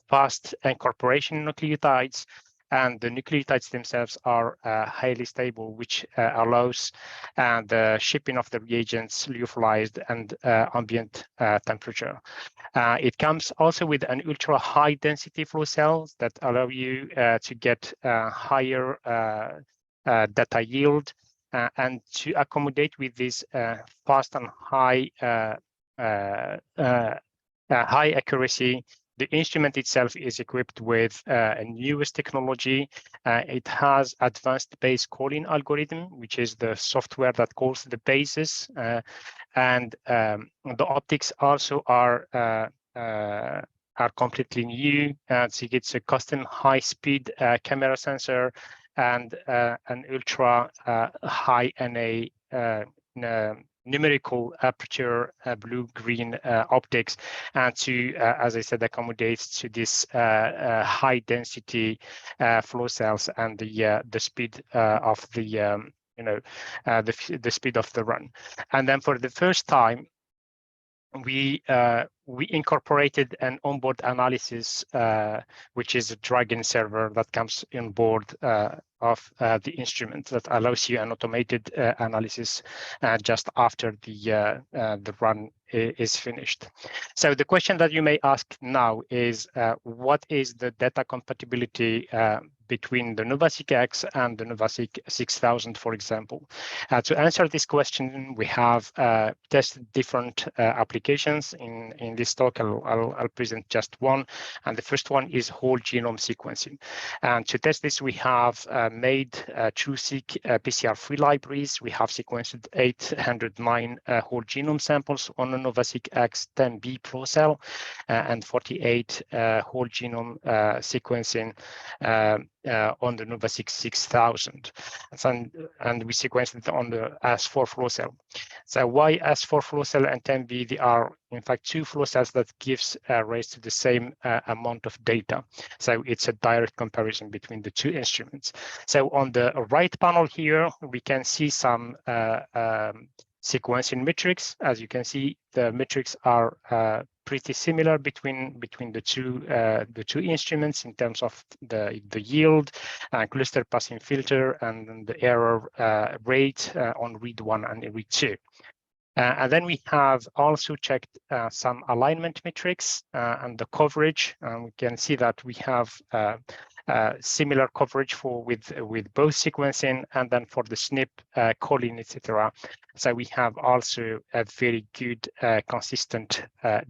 fast incorporation nucleotides and the nucleotides themselves are highly stable, which allows the shipping of the reagents lyophilized and ambient temperature. It comes also with an ultra high density flow cells that allow you to get higher data yield and to accommodate with this fast and high high accuracy. The instrument itself is equipped with a newest technology. It has advanced base calling algorithm, which is the software that calls the bases, and the optics also are completely new. So it's a custom high-speed camera sensor and an ultra high NA numerical aperture blue-green optics, and to, as I said, accommodates to this high density flow cells and the speed of the the speed of the run. And then for the first time, we incorporated an onboard analysis, which is a Dragon server that comes on board of the instrument that allows you an automated analysis just after the run is finished. So the question that you may ask now is, what is the data compatibility between the NovaSeq X and the NovaSeq 6000, for example? To answer this question, we have tested different applications. In this talk, I'll present just one, and the first one is whole genome sequencing. And to test this, we have made TrueSeq PCR-free libraries. We have sequenced 809 whole genome samples on a NovaSeq X 10B flow cell and 48 whole genome sequencing on the NovaSeq 6000, and we sequenced it on the S4 flow cell. So why S4 flow cell and 10B? They are in fact two flow cells that gives rise to the same amount of data. So it's a direct comparison between the two instruments. So on the right panel here, we can see some sequencing metrics. As you can see, the metrics are pretty similar between the two instruments in terms of the yield, cluster passing filter, and the error rate on read 1 and read 2. And then we have also checked some alignment metrics and the coverage. We can see that we have similar coverage with both sequencing, and then for the SNP calling, etc. So we have also a very good consistent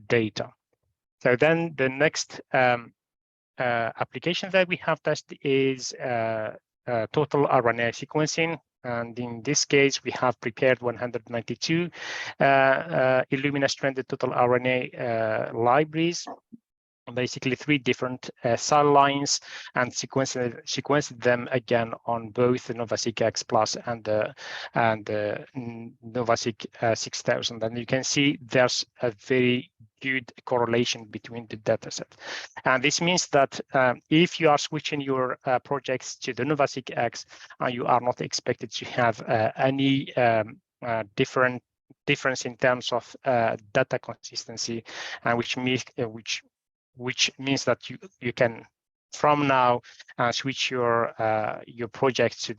data. So then the next application that we have tested is total RNA sequencing. And in this case, we have prepared 192 Illumina stranded total RNA libraries, basically 3 different cell lines, and sequenced them again on both the NovaSeq X Plus and the NovaSeq 6000. And you can see there's a very good correlation between the dataset. And this means that if you are switching your projects to the NovaSeq X, you are not expected to have any difference in terms of data consistency, which means that you can from now switch your project to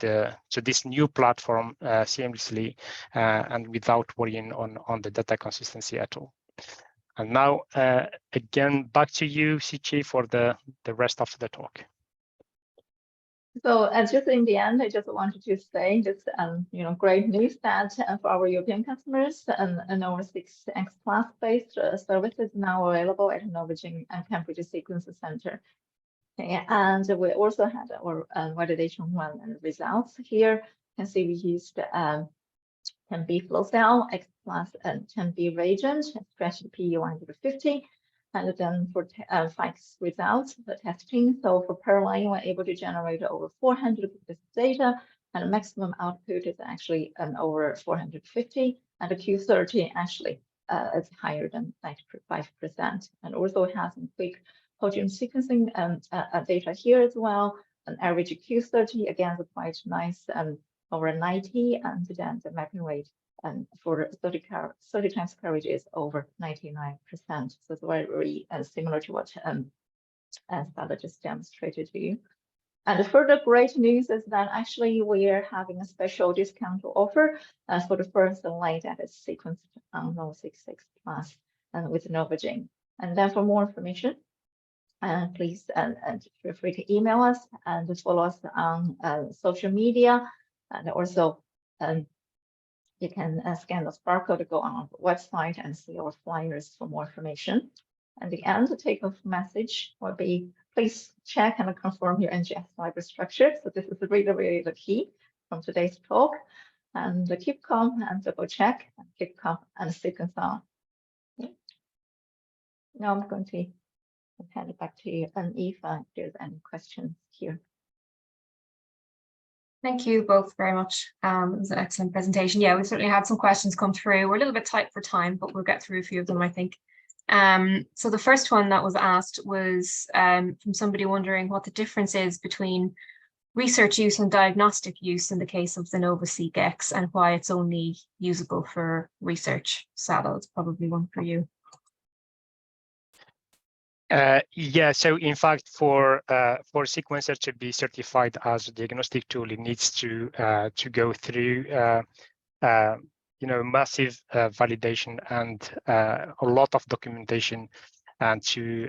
this new platform seamlessly and without worrying on the data consistency at all. And now again back to you, Sichi, for the rest of the talk. So just in the end, I just wanted to say this, great news that for our European customers, an NovaSeq X Plus based service is now available at Novogene and Cambridge Sequence Center. Okay, and we also had our validation run and results here. You can see we used 10B flow cell, X Plus, and 10B reagent, stretched P150. And then for 5 results, the testing. So for per line, we're able to generate over 400 bits of data, and the maximum output is actually over 450. And the Q30 actually is higher than 95%. And also has some quick whole genome sequencing data here as well. An average Q30 again is quite nice, over 90, and then the mapping rate for 30 times coverage is over 99%. So it's very, very similar to what Stella just demonstrated to you. And the further great news is that actually we are having a special discount offer for the first line that is sequenced on NovaSeq X Plus and with Novogene. And then for more information, please feel free to email us and follow us on social media. And also you can scan the barcode to go on our website and see our flyers for more information. And the end take-off message will be, please check and confirm your NGS library structure. So this is really the key from today's talk. And keep calm and double check, and keep calm and sequence on. Yeah. Now I'm going to hand it back to you, and if there's any questions here. Thank you both very much. It was an excellent presentation. Yeah, we certainly had some questions come through. We're a little bit tight for time, but we'll get through a few of them, I think. So the first one that was asked was from somebody wondering what the difference is between research use and diagnostic use in the case of the NovaSeq X, and why it's only usable for research. Sala, it's probably one for you. Yeah, so in fact, for sequencer to be certified as a diagnostic tool, it needs to go through massive validation and a lot of documentation, and to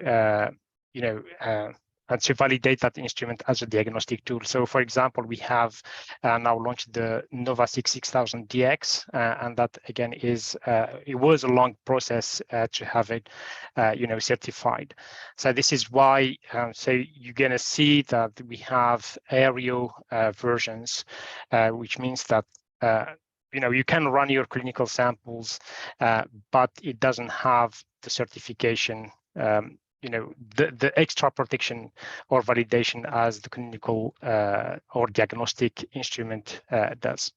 and to validate that instrument as a diagnostic tool. So, for example, we have now launched the NovaSeq 6000 DX, and that again is it was a long process to have it, certified. So this is why. So you're gonna see that we have aerial versions, which means that you can run your clinical samples, but it doesn't have the certification. The extra protection or validation as the clinical or diagnostic instrument does.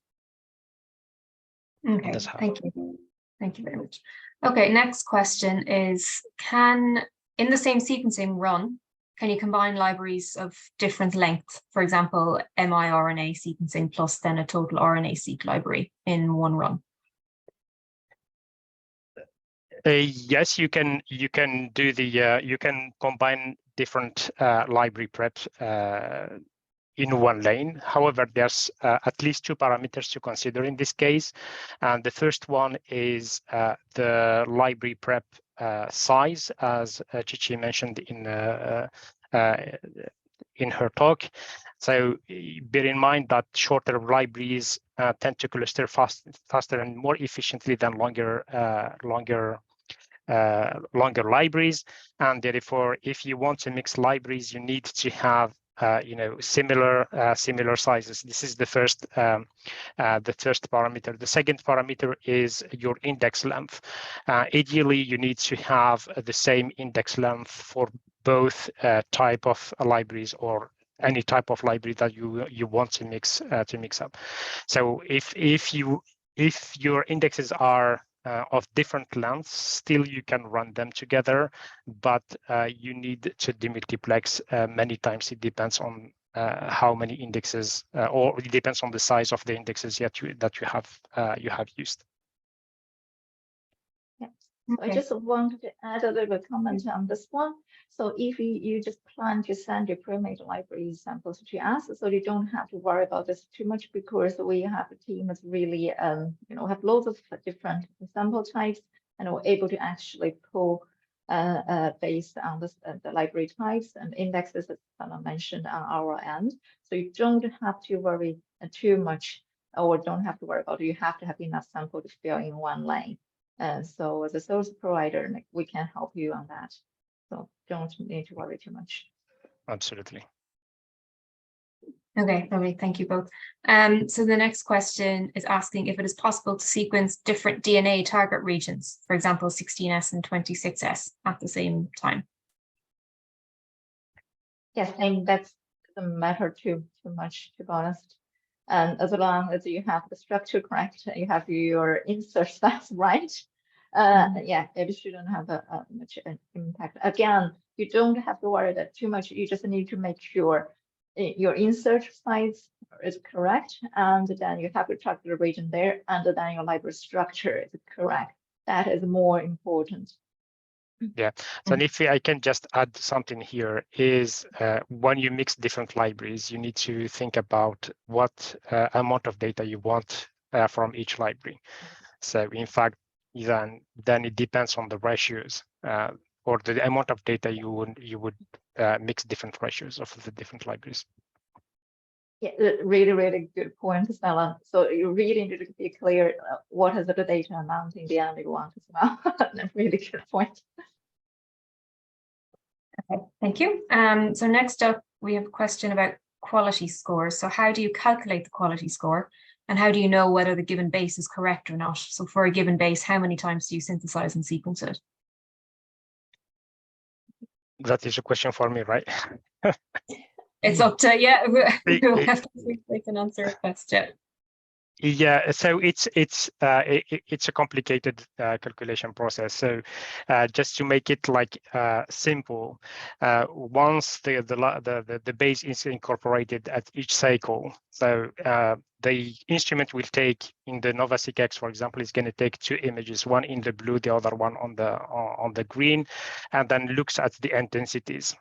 Okay, thank you. Thank you very much. Okay, next question is, in the same sequencing run, can you combine libraries of different lengths, for example, miRNA sequencing plus then a total RNA-seq library in one run? Yes, you can do the you can combine different library preps in one lane. However, there's at least two parameters to consider in this case, and the first one is the library prep size, as Chichi mentioned in her talk. So bear in mind that shorter libraries tend to cluster faster and more efficiently than longer libraries, and therefore, if you want to mix libraries, you need to have similar sizes. This is the first parameter. The second parameter is your index length. Ideally, you need to have the same index length for both type of libraries, or any type of library that you want to mix up. So if your indexes are of different lengths, still you can run them together, but you need to demultiplex many times. It depends on how many indexes, or it depends on the size of the indexes that you have used. Yeah. So I just wanted to add a little bit comment on this one. So if you just plan to send your pre-made library samples to us, so you don't have to worry about this too much, because we have a team that's really have loads of different sample types, and we're able to actually pull based on the library types and indexes that Sana mentioned on our end. So you don't have to worry too much, or don't have to worry about it. You have to have enough sample to fill in one lane. So as a service provider, we can help you on that. So don't need to worry too much. Absolutely. Okay, lovely. Thank you both. So the next question is asking if it is possible to sequence different DNA target regions, for example, 16S and 26S at the same time. Yes, and that doesn't matter too much, to be honest. And as long as you have the structure correct, you have your insert size right, yeah, it shouldn't have much impact. Again, you don't have to worry that too much. You just need to make sure your insert size is correct, and then you have to track the region there, and then your library structure is correct. That is more important. Yeah, so if I can just add something here is when you mix different libraries, you need to think about what amount of data you want from each library. So in fact, then it depends on the ratios or the amount of data you would mix different ratios of the different libraries. Yeah, really good point, Stella. So you really need to be clear what is the data amount in the end you want as well. Really good point. Okay, thank you. So next up, we have a question about quality scores. So how do you calculate the quality score? And how do you know whether the given base is correct or not? So for a given base, how many times do you synthesize and sequence it? That is a question for me, right? It's up to, yeah, we'll have to see if they can answer a question. Yeah, so it's a complicated calculation process. So just to make it like simple, once the base is incorporated at each cycle, so the instrument will take in the NovaSeq X, for example, is going to take two images, one in the blue, the other one on the green, and then looks at the intensities.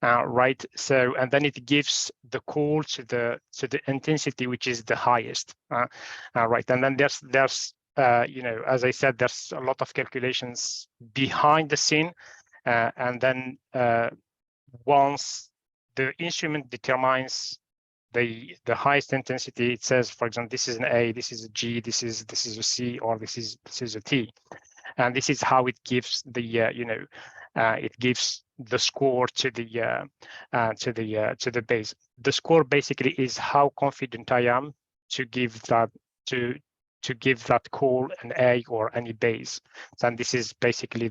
Right, so and then it gives the call to the intensity which is the highest, right, and then there's you know, as I said, there's a lot of calculations behind the scene, and then once the instrument determines the highest intensity, it says, for example, this is an A, this is a G, this is a C, or this is a T, and this is how it gives the you know, it gives the score to the base. The score basically is how confident I am to give that to give that call an A or any base. And this is basically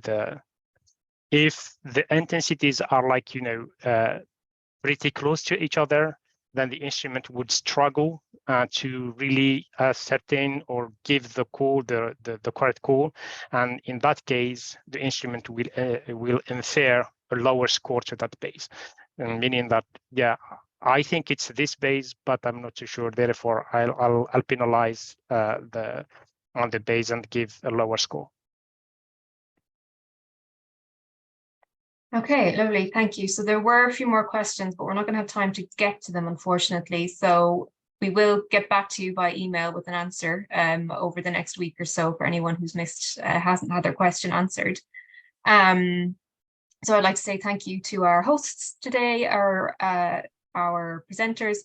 if the intensities are like, you know, pretty close to each other, then the instrument would struggle to really ascertain or give the call, the correct call, and in that case, the instrument will infer a lower score to that base, and meaning that, yeah, I think it's this base, but I'm not too sure. Therefore, I'll penalize on the base and give a lower score. Okay, lovely. Thank you. So there were a few more questions, but we're not going to have time to get to them, unfortunately. So we will get back to you by email with an answer over the next week or so for anyone who's missed, hasn't had their question answered. So I'd like to say thank you to our hosts today, our presenters.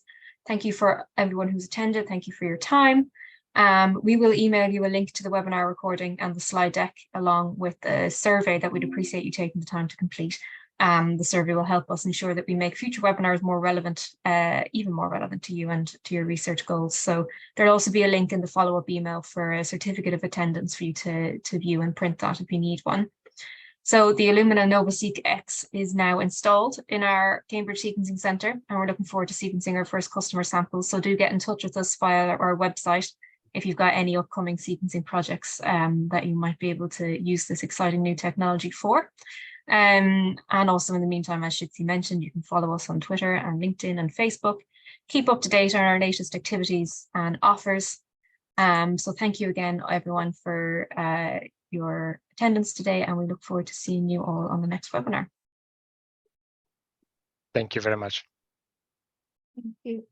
Thank you for everyone who's attended. Thank you for your time. We will email you a link to the webinar recording and the slide deck along with the survey that we'd appreciate you taking the time to complete. The survey will help us ensure that we make future webinars more relevant, even more relevant to you and to your research goals. So there'll also be a link in the follow-up email for a certificate of attendance for you to view and print that if you need one. So the Illumina NovaSeq X is now installed in our Cambridge Sequencing Centre, and we're looking forward to sequencing our first customer samples. So do get in touch with us via our website if you've got any upcoming sequencing projects that you might be able to use this exciting new technology for. And also in the meantime, as Shitzi mentioned, you can follow us on Twitter and LinkedIn and Facebook. Keep up to date on our latest activities and offers. So thank you again, everyone, for your attendance today, and we look forward to seeing you all on the next webinar. Thank you very much. Thank you.